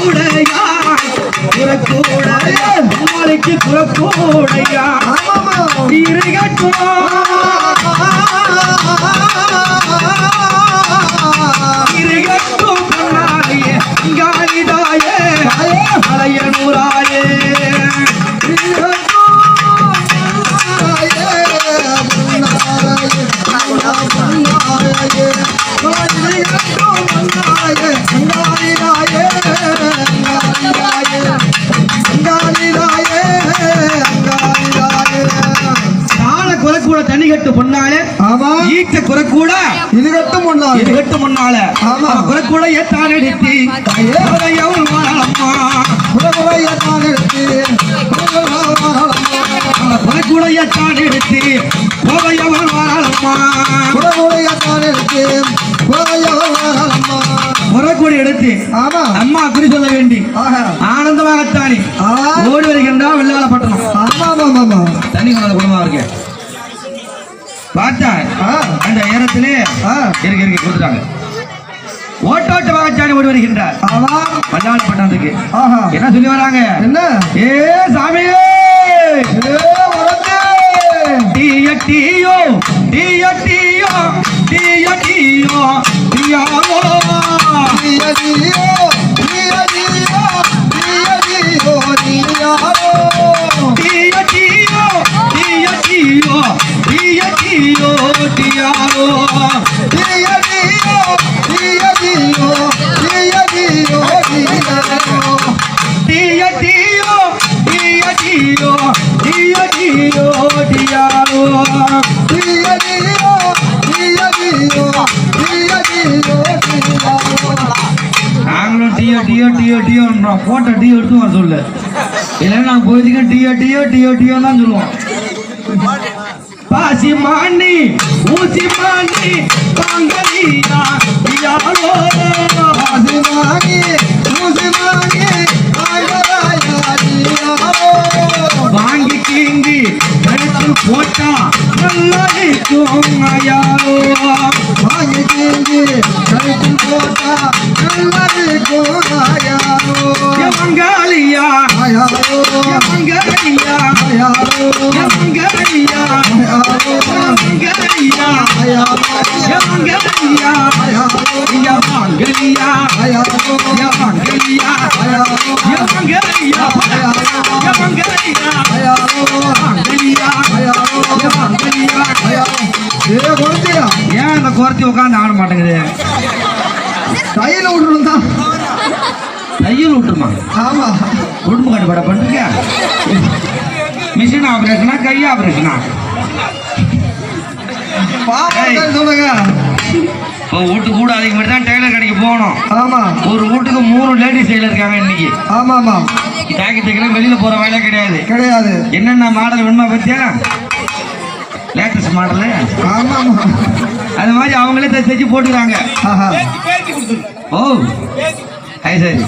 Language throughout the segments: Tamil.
குறக்கூடையா நாளைக்கு குறக்கூடையா இருக்கட்டும் இருக்கட்டும் பொன்னாயே இங்காயிதாயே அலையனூராயே தண்ணி கட்டு பொண்ணாலே ஈட்ட குறக்கூட இது கட்டு முன்னால இது கட்டு முன்னால குறக்கூட ஏத்தான் எடுத்து குறக்கூட ஏத்தான் எடுத்து போகையவன் வாழம்மா குறக்கூட எடுத்து அம்மா குறி சொல்ல வேண்டி ஆனந்தமாகத்தானே ஓடி வருகின்றா வெள்ளாள பட்டணம் தண்ணி கொண்டாத குடும்பமா இருக்கேன் பார்த்தா அந்த நேரத்திலே இருக்கு கொடுத்துட்டாங்க ஓட்டோட்டமாக சாணி ஓடி வருகின்றார் பல்லாள பட்டணத்துக்கு என்ன சொல்லி வராங்க என்ன ஏ சாமியே டியோ டியோ டியோ டியோ டியோ டியோ டியாவோ டியோ டியோ டியோ டியோ டியோ டியாவோ டியோ டியோ டியோ டியோ Dio Dio Dio Dio Dio Dio Dio Dio Dio Dio Dio Dio Dio Dio நாங்களும் டியோ டியோ டியோ டியோன்றோம் போட்ட டியோ எடுத்து வர சொல்லு இல்லைன்னா நான் போயிட்டு டியோ டியோ டியோ டியோ தான் சொல்லுவோம் பாசி மாணி ஊசி மாணி பாங்கலியா யாரோ பாசி மாணி ஊசி மாணி பாங்கலியா யாரோ வாங்கி கிங்கி கழுத்து போட்டா நல்லா இருக்கும் யாரோ வாங்கி கிங்கி கழுத்து போட்டா நல்லா இருக்கும் யாரோ மங்காலியா யாரோ மங்காலியா யாரோ மங்காலியா ஏன் அந்த குறைச்சி உட்காந்து ஆட மாட்டேங்குது தையல் விட்டுருந்தா தையல் விட்டுருமா ஆமா குடும்ப கட்டுப்பாட பண்ணிருக்க மிஷின் ஆபரேஷனா கை ஆபரேஷனா சொல்லுங்க வீட்டு கூட அதுக்கு மட்டும் தான் டெய்லர் கடைக்கு போகணும் ஆமா ஒரு வீட்டுக்கு 3 லேடிஸ் டெய்லர் இருக்காங்க இன்னைக்கு ஆமா ஆமா ஜாக்கெட் தைக்கலாம் வெளியில போற வேலை கிடையாது கிடையாது என்னென்ன மாடல் வேணுமா பத்தியா லேட்டஸ்ட் மாடலு ஆமா ஆமா அது மாதிரி அவங்களே தைச்சு போட்டுக்கிறாங்க ஓ அது சரி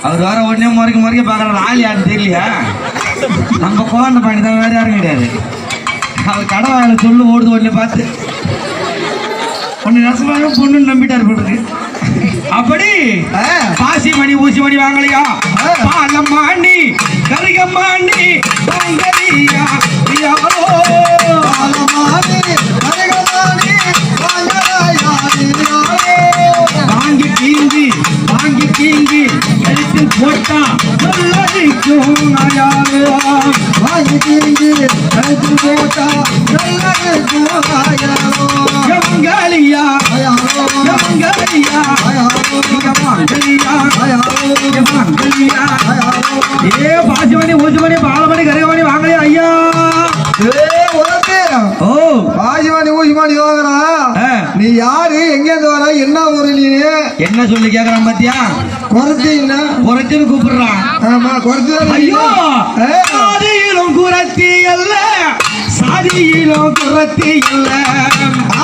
அவர் வர உடனே முறைக்க பார்க்குற ஆள் யாரும் தெரியலையா நம்ம குழந்தை பாணி தான் வேற யாரும் கிடையாது அவர் கடை வேலை சொல்லு ஓடுது உடனே பார்த்து ஒன்று நெசமாக பொண்ணுன்னு நம்பிட்டார் போட்டுருக்கு அப்படி பாசி மணி ஊசி மணி வாங்கலையா பாலம்மாண்டி கரிகம்மாண்டி வாங்கலியா வாங்கி கீங்கி எடுத்து போட்டா நல்லதிக்கும் யாரு வாங்கி கீங்கி எடுத்து போட்டா நல்லதிக்கும் மங்காலியா மங்காலியா மங்கலியா ஏ பாசிமணி ஊசிமணி பாலமணி கரிகமணி வாங்கலையா ஐயா ஓ பாசிமணி ஊசிமணி வாங்குறா நீ யாரு எங்க இருந்து வர என்ன ஊரு நீ என்ன சொல்லி கேக்குறான் பாத்தியா குறைச்சுன்னு கூப்பிடுறான் ஆமா குறைச்சு ஐயோ சாதியிலும் குரத்தி அல்ல சாதியிலும் குரத்தி அல்ல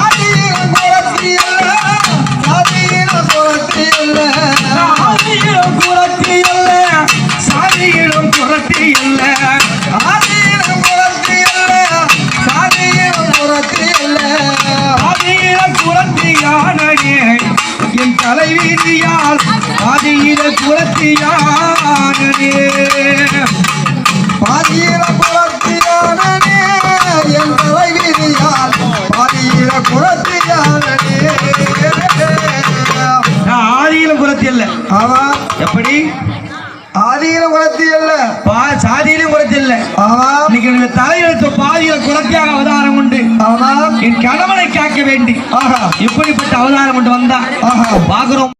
ஆதியிலும் குரத்தி அல்ல சாதியிலும் குரத்தி அல்ல ஆதியிலும் குரத்தி அல்ல சாதியிலும் குரத்தி அல்ல ஆதியிலும் குரத்தி அல்ல சாதியிலும் குரத்தி அல்ல ஆதியிலும் குரத்தியானே என் தலைவீதியால் ஆதியில குலத்தியானே பாதியில குலத்தியானே என் தலைவிதியால் பாதியில குலத்தியானே ஆதியில குலத்தி இல்ல ஆமா எப்படி ஆதியில குலத்தி இல்ல சாதியிலும் குலத்தி இல்ல ஆமா இன்னைக்கு தலையெழுத்து பாதியில குலத்தியாக அவதாரம் உண்டு ஆமா என் கணவனை காக்க வேண்டி ஆஹா இப்படிப்பட்ட அவதாரம் கொண்டு வந்தா ஆஹா பாக்குறோம்